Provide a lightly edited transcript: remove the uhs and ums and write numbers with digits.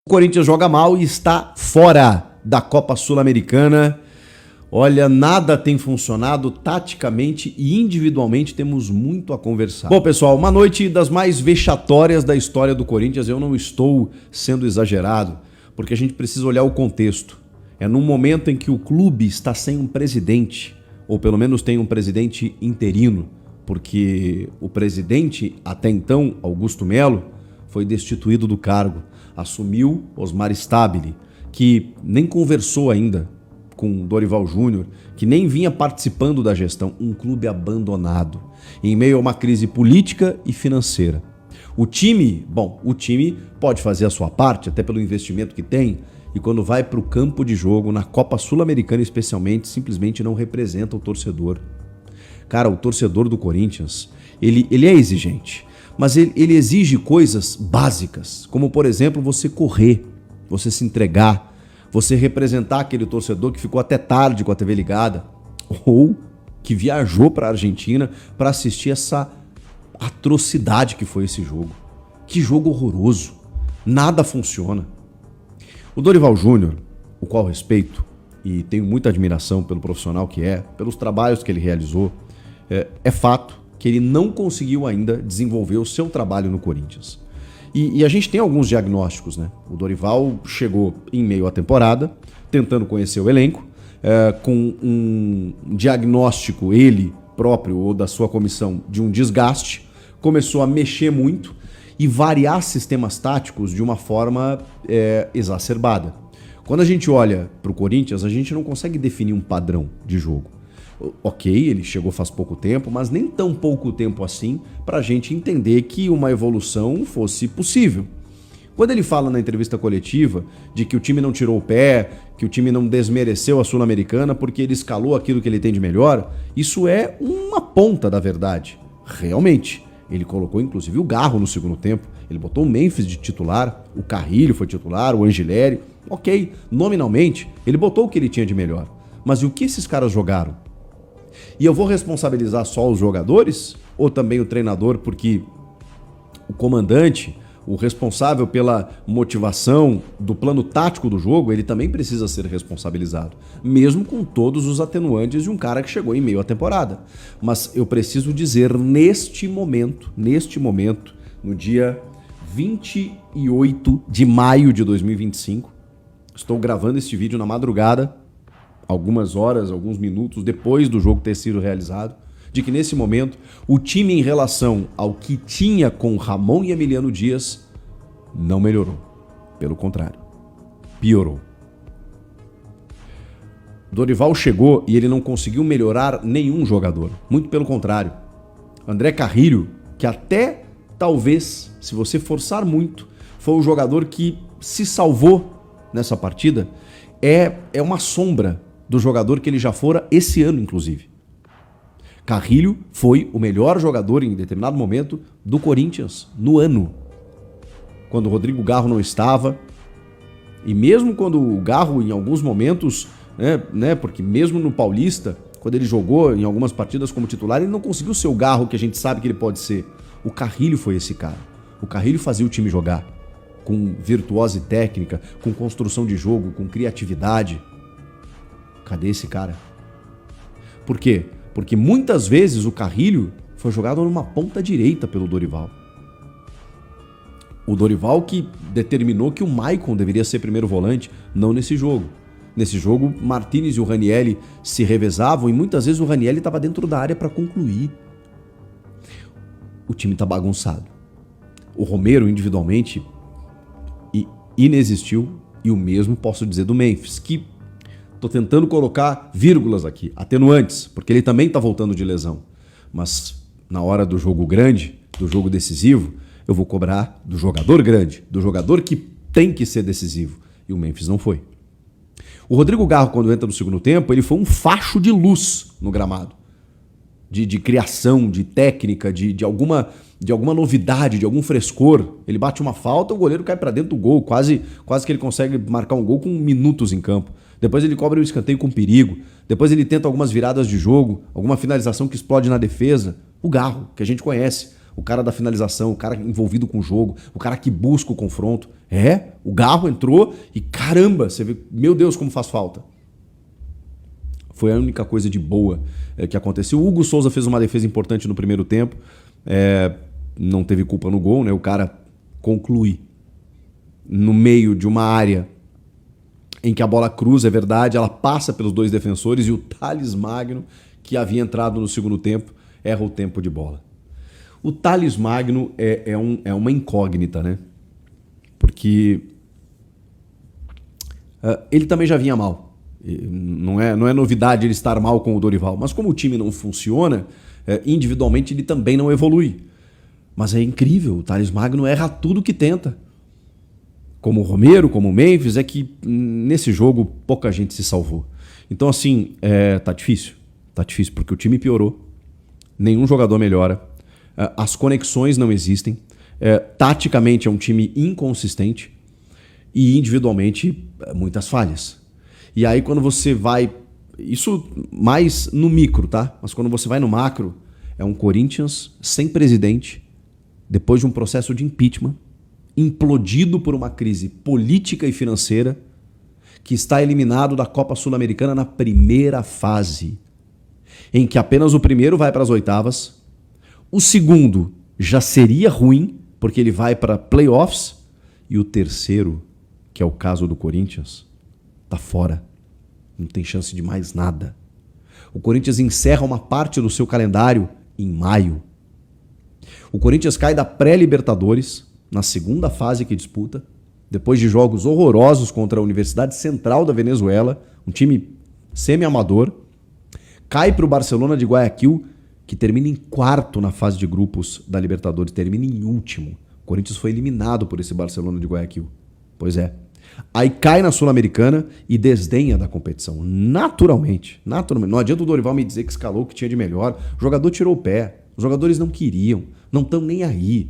O Corinthians joga mal e está fora da Copa Sul-Americana. Olha, nada tem funcionado taticamente e individualmente, temos muito a conversar. Bom, pessoal, uma noite das mais vexatórias da história do Corinthians. Eu não estou sendo exagerado, porque a gente precisa olhar o contexto. É num momento em que o clube está sem um presidente, ou pelo menos tem um presidente interino, porque o presidente, até então, Augusto Melo, foi destituído do cargo. Assumiu Osmar Stabile, que nem conversou ainda com Dorival Júnior, que nem vinha participando da gestão. Um clube abandonado, em meio a uma crise política e financeira. O time pode fazer a sua parte, até pelo investimento que tem, e quando vai para o campo de jogo, na Copa Sul-Americana especialmente, simplesmente não representa o torcedor. Cara, o torcedor do Corinthians, ele é exigente, mas ele exige coisas básicas, como, por exemplo, você correr, você se entregar, você representar aquele torcedor que ficou até tarde com a TV ligada, ou que viajou para a Argentina para assistir essa atrocidade que foi esse jogo. Que jogo horroroso. Nada funciona. O Dorival Júnior, o qual respeito e tenho muita admiração pelo profissional que é, pelos trabalhos que ele realizou, é fato que ele não conseguiu ainda desenvolver o seu trabalho no Corinthians. E a gente tem alguns diagnósticos, né? O Dorival chegou em meio à temporada, tentando conhecer o elenco, com um diagnóstico, ele próprio ou da sua comissão, de um desgaste, começou a mexer muito e variar sistemas táticos de uma forma exacerbada. Quando a gente olha para o Corinthians, a gente não consegue definir um padrão de jogo. Ok, ele chegou faz pouco tempo, mas nem tão pouco tempo assim para a gente entender que uma evolução fosse possível. Quando ele fala na entrevista coletiva de que o time não tirou o pé, que o time não desmereceu a Sul-Americana porque ele escalou aquilo que ele tem de melhor, isso é uma ponta da verdade. Realmente, ele colocou inclusive o Garro no segundo tempo, ele botou o Memphis de titular, o Carrilho foi titular, o Angileri. Ok, nominalmente, ele botou o que ele tinha de melhor. Mas e o que esses caras jogaram? E eu vou responsabilizar só os jogadores ou também o treinador, porque o comandante, o responsável pela motivação do plano tático do jogo, ele também precisa ser responsabilizado, mesmo com todos os atenuantes de um cara que chegou em meio à temporada. Mas eu preciso dizer neste momento, no dia 28 de maio de 2025, estou gravando este vídeo na madrugada, algumas horas, alguns minutos depois do jogo ter sido realizado, de que nesse momento o time em relação ao que tinha com Ramon e Emiliano Dias não melhorou. Pelo contrário, piorou. Dorival chegou e ele não conseguiu melhorar nenhum jogador. Muito pelo contrário. André Carrilho, que até talvez, se você forçar muito, foi o jogador que se salvou nessa partida, é uma sombra do jogador que ele já fora esse ano, inclusive. Carrilho foi o melhor jogador em determinado momento do Corinthians no ano. Quando o Rodrigo Garro não estava, e mesmo quando o Garro em alguns momentos, porque mesmo no Paulista, quando ele jogou em algumas partidas como titular, ele não conseguiu ser o Garro que a gente sabe que ele pode ser. O Carrilho foi esse cara. O Carrilho fazia o time jogar com virtuose técnica, com construção de jogo, com criatividade. Cadê esse cara? Por quê? Porque muitas vezes o Carrilho foi jogado numa ponta direita pelo Dorival. O Dorival que determinou que o Maicon deveria ser primeiro volante, não nesse jogo. Nesse jogo, Martínez e o Ranieri se revezavam e muitas vezes o Ranieri estava dentro da área para concluir. O time está bagunçado. O Romero, individualmente, inexistiu, e o mesmo posso dizer do Memphis, que tô tentando colocar vírgulas aqui, atenuantes, porque ele também tá voltando de lesão. Mas na hora do jogo grande, do jogo decisivo, eu vou cobrar do jogador grande, do jogador que tem que ser decisivo. E o Memphis não foi. O Rodrigo Garro, quando entra no segundo tempo, ele foi um facho de luz no gramado. De criação, de técnica, de alguma novidade, de algum frescor. Ele bate uma falta, o goleiro cai para dentro do gol, quase que ele consegue marcar um gol com minutos em campo. Depois ele cobra o escanteio com perigo. Depois ele tenta algumas viradas de jogo, alguma finalização que explode na defesa. O Garro, que a gente conhece. o cara da finalização, o cara envolvido com o jogo, o cara que busca o confronto. O Garro entrou e caramba, você vê, meu Deus, como faz falta. Foi a única coisa de boa que aconteceu. O Hugo Souza fez uma defesa importante no primeiro tempo, não teve culpa no gol, né? O cara conclui no meio de uma área em que a bola cruza, é verdade, ela passa pelos dois defensores e o Thales Magno, que havia entrado no segundo tempo, erra o tempo de bola. O Thales Magno é uma incógnita, né? Porque ele também já vinha mal. Não é novidade ele estar mal com o Dorival, mas como o time não funciona, individualmente ele também não evolui. Mas é incrível, o Thales Magno erra tudo que tenta. Como o Romero, como o Memphis, é que nesse jogo pouca gente se salvou. Então assim, tá difícil. Tá difícil porque o time piorou, nenhum jogador melhora, as conexões não existem, taticamente é um time inconsistente e individualmente muitas falhas. E aí quando você vai, isso mais no micro, tá? Mas quando você vai no macro, é um Corinthians sem presidente, depois de um processo de impeachment, implodido por uma crise política e financeira, que está eliminado da Copa Sul-Americana na primeira fase, em que apenas o primeiro vai para as oitavas, o segundo já seria ruim, porque ele vai para playoffs, e o terceiro, que é o caso do Corinthians, está fora. Não tem chance de mais nada. O Corinthians encerra uma parte do seu calendário em maio. O Corinthians cai da pré-Libertadores, na segunda fase que disputa, depois de jogos horrorosos contra a Universidade Central da Venezuela, um time semi-amador, cai para o Barcelona de Guayaquil, que termina em quarto na fase de grupos da Libertadores, termina em último. O Corinthians foi eliminado por esse Barcelona de Guayaquil. Pois é. Aí cai na Sul-Americana e desdenha da competição. Naturalmente. Não adianta o Dorival me dizer que escalou o que tinha de melhor. O jogador tirou o pé. Os jogadores não queriam. Não estão nem aí.